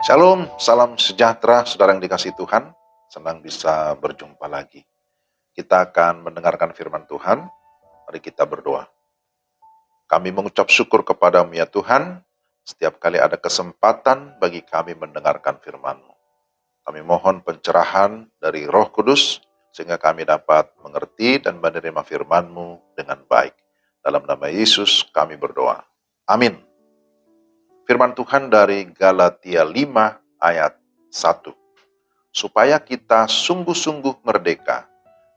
Shalom, salam sejahtera saudara yang dikasihi Tuhan. Senang bisa berjumpa lagi. Kita akan mendengarkan firman Tuhan. Mari kita berdoa. Kami mengucap syukur kepadamu ya Tuhan, setiap kali ada kesempatan bagi kami mendengarkan firman-Mu. Kami mohon pencerahan dari Roh Kudus, sehingga kami dapat mengerti dan menerima firman-Mu dengan baik. Dalam nama Yesus kami berdoa. Amin. Firman Tuhan dari Galatia 5 ayat 1. Supaya kita sungguh-sungguh merdeka,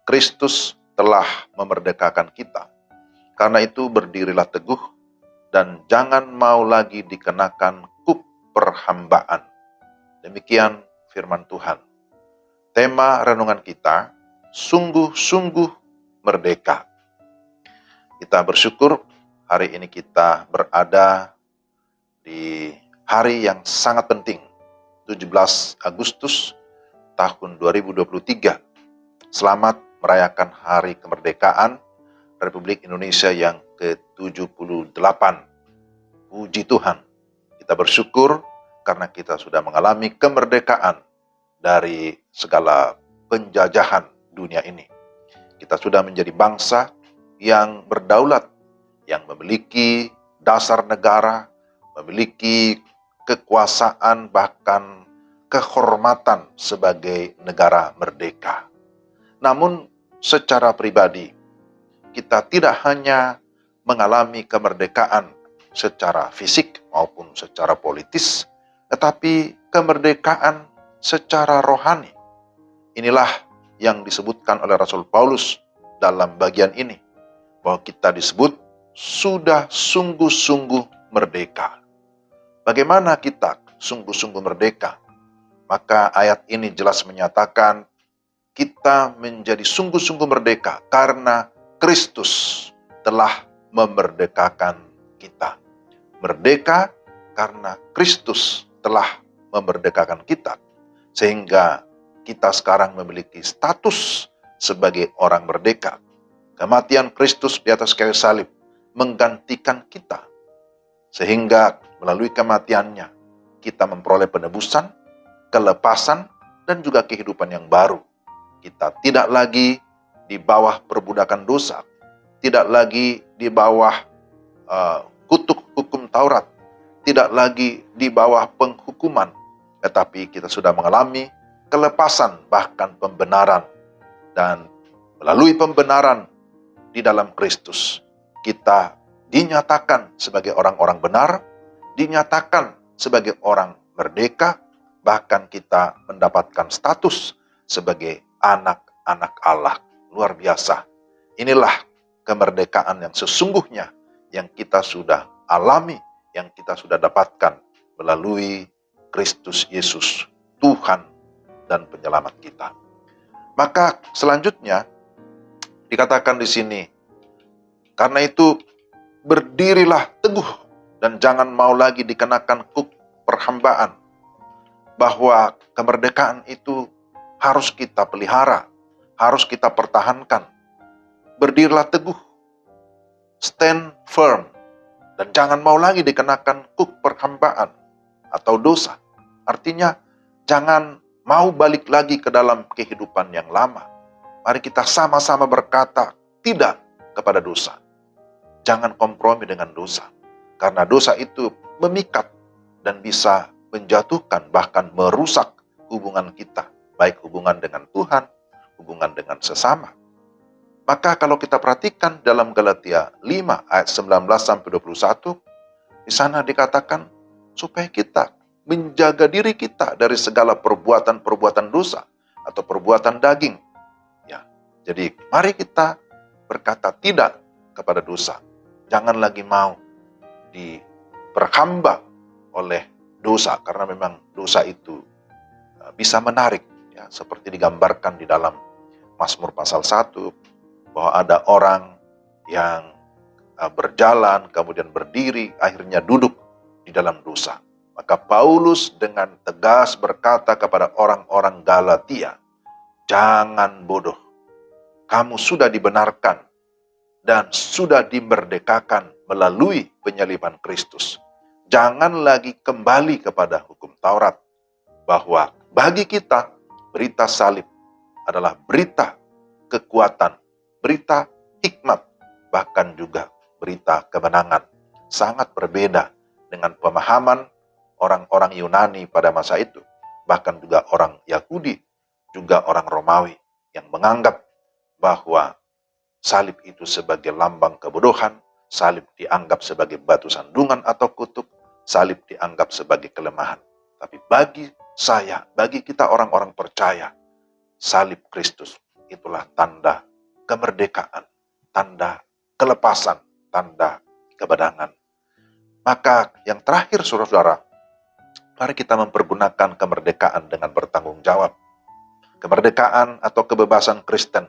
Kristus telah memerdekakan kita. Karena itu berdirilah teguh dan jangan mau lagi dikenakan kuk perhambaan. Demikian firman Tuhan. Tema renungan kita, sungguh-sungguh merdeka. Kita bersyukur hari ini kita berada di hari yang sangat penting, 17 Agustus tahun 2023. Selamat merayakan Hari Kemerdekaan Republik Indonesia yang ke-78. Puji Tuhan, kita bersyukur karena kita sudah mengalami kemerdekaan dari segala penjajahan dunia ini. Kita sudah menjadi bangsa yang berdaulat, yang memiliki dasar negara, memiliki kekuasaan bahkan kehormatan sebagai negara merdeka. Namun secara pribadi, kita tidak hanya mengalami kemerdekaan secara fisik maupun secara politis, tetapi kemerdekaan secara rohani. Inilah yang disebutkan oleh Rasul Paulus dalam bagian ini, bahwa kita disebut sudah sungguh-sungguh merdeka. Bagaimana kita sungguh-sungguh merdeka? Maka ayat ini jelas menyatakan kita menjadi sungguh-sungguh merdeka karena Kristus telah memerdekakan kita. Merdeka karena Kristus telah memerdekakan kita. Sehingga kita sekarang memiliki status sebagai orang merdeka. Kematian Kristus di atas kayu salib menggantikan kita. Sehingga melalui kematiannya, kita memperoleh penebusan, kelepasan, dan juga kehidupan yang baru. Kita tidak lagi di bawah perbudakan dosa, tidak lagi di bawah kutuk hukum Taurat, tidak lagi di bawah penghukuman, tetapi kita sudah mengalami kelepasan bahkan pembenaran. Dan melalui pembenaran di dalam Kristus, kita dinyatakan sebagai orang-orang benar, dinyatakan sebagai orang merdeka, bahkan kita mendapatkan status sebagai anak-anak Allah. Luar biasa. Inilah kemerdekaan yang sesungguhnya yang kita sudah alami, yang kita sudah dapatkan melalui Kristus Yesus, Tuhan dan penyelamat kita. Maka selanjutnya dikatakan di sini, karena itu berdirilah teguh dan jangan mau lagi dikenakan kuk perhambaan. Bahwa kemerdekaan itu harus kita pelihara, harus kita pertahankan. Berdirilah teguh, stand firm, dan jangan mau lagi dikenakan kuk perhambaan atau dosa. Artinya jangan mau balik lagi ke dalam kehidupan yang lama. Mari kita sama-sama berkata tidak kepada dosa. Jangan kompromi dengan dosa. Karena dosa itu memikat dan bisa menjatuhkan bahkan merusak hubungan kita. Baik hubungan dengan Tuhan, hubungan dengan sesama. Maka kalau kita perhatikan dalam Galatia 5 ayat 19-21, di sana dikatakan supaya kita menjaga diri kita dari segala perbuatan-perbuatan dosa atau perbuatan daging. Ya, jadi mari kita berkata tidak kepada dosa. Jangan lagi mau diperhamba oleh dosa, karena memang dosa itu bisa menarik, ya, seperti digambarkan di dalam Mazmur pasal 1, bahwa ada orang yang berjalan, kemudian berdiri, akhirnya duduk di dalam dosa. Maka Paulus dengan tegas berkata kepada orang-orang Galatia, jangan bodoh, kamu sudah dibenarkan dan sudah dimerdekakan melalui penyaliban Kristus. Jangan lagi kembali kepada hukum Taurat, bahwa bagi kita berita salib adalah berita kekuatan, berita hikmat, bahkan juga berita kemenangan. Sangat berbeda dengan pemahaman orang-orang Yunani pada masa itu, bahkan juga orang Yahudi, juga orang Romawi yang menganggap bahwa salib itu sebagai lambang kebodohan, salib dianggap sebagai batu sandungan atau kutuk, salib dianggap sebagai kelemahan. Tapi bagi saya, bagi kita orang-orang percaya, salib Kristus itulah tanda kemerdekaan, tanda kelepasan, tanda kemenangan. Maka yang terakhir saudara-saudara, mari kita mempergunakan kemerdekaan dengan bertanggung jawab. Kemerdekaan atau kebebasan Kristen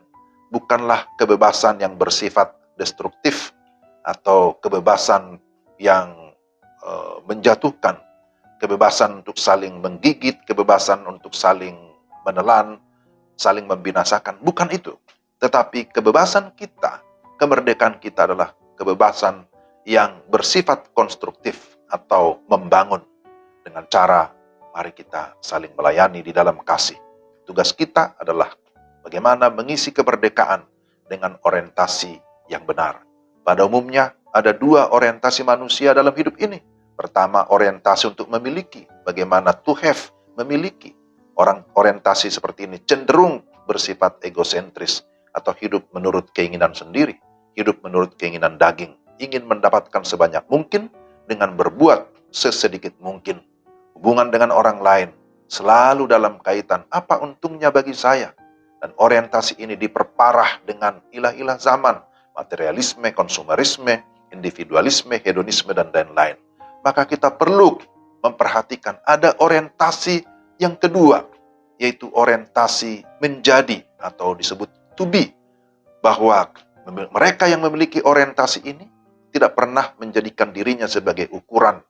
bukanlah kebebasan yang bersifat destruktif atau kebebasan yang menjatuhkan, kebebasan untuk saling menggigit, kebebasan untuk saling menelan, saling membinasakan. Bukan itu. Tetapi kebebasan kita, kemerdekaan kita adalah kebebasan yang bersifat konstruktif atau membangun dengan cara mari kita saling melayani di dalam kasih. Tugas kita adalah bagaimana mengisi kemerdekaan dengan orientasi yang benar. Pada umumnya ada dua orientasi manusia dalam hidup ini. Pertama, orientasi untuk memiliki, bagaimana to have, memiliki. Orang orientasi seperti ini cenderung bersifat egosentris atau hidup menurut keinginan sendiri, hidup menurut keinginan daging, ingin mendapatkan sebanyak mungkin dengan berbuat sesedikit mungkin. Hubungan dengan orang lain selalu dalam kaitan apa untungnya bagi saya. Dan orientasi ini diperparah dengan ilah-ilah zaman, materialisme, konsumerisme, individualisme, hedonisme, dan lain-lain. Maka kita perlu memperhatikan ada orientasi yang kedua, yaitu orientasi menjadi atau disebut to be. Bahwa mereka yang memiliki orientasi ini tidak pernah menjadikan dirinya sebagai ukuran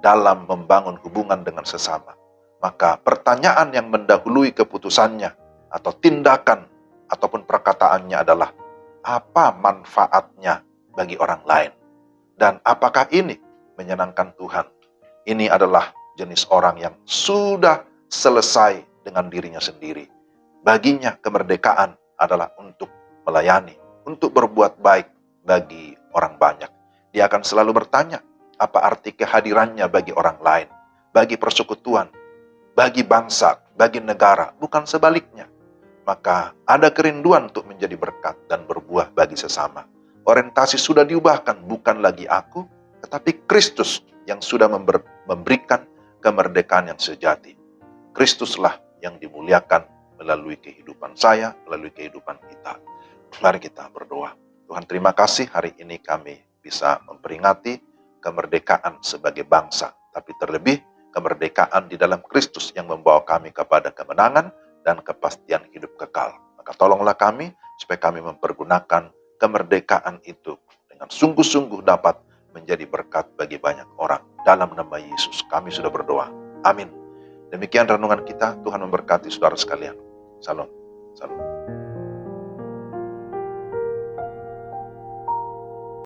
dalam membangun hubungan dengan sesama. Maka pertanyaan yang mendahului keputusannya atau tindakan ataupun perkataannya adalah apa manfaatnya bagi orang lain? Dan apakah ini menyenangkan Tuhan? Ini adalah jenis orang yang sudah selesai dengan dirinya sendiri. Baginya kemerdekaan adalah untuk melayani, untuk berbuat baik bagi orang banyak. Dia akan selalu bertanya, apa arti kehadirannya bagi orang lain, bagi persekutuan, bagi bangsa, bagi negara, bukan sebaliknya. Maka ada kerinduan untuk menjadi berkat dan berbuah bagi sesama. Orientasi sudah diubahkan, bukan lagi aku, tetapi Kristus yang sudah memberikan kemerdekaan yang sejati. Kristuslah yang dimuliakan melalui kehidupan saya, melalui kehidupan kita. Mari kita berdoa. Tuhan, terima kasih hari ini kami bisa memperingati kemerdekaan sebagai bangsa, tapi terlebih kemerdekaan di dalam Kristus yang membawa kami kepada kemenangan dan kepastian hidup kekal. Maka tolonglah kami supaya kami mempergunakan kemerdekaan itu dengan sungguh-sungguh dapat menjadi berkat bagi banyak orang. Dalam nama Yesus kami sudah berdoa. Amin. Demikian renungan kita. Tuhan memberkati saudara sekalian. Salam. Salam.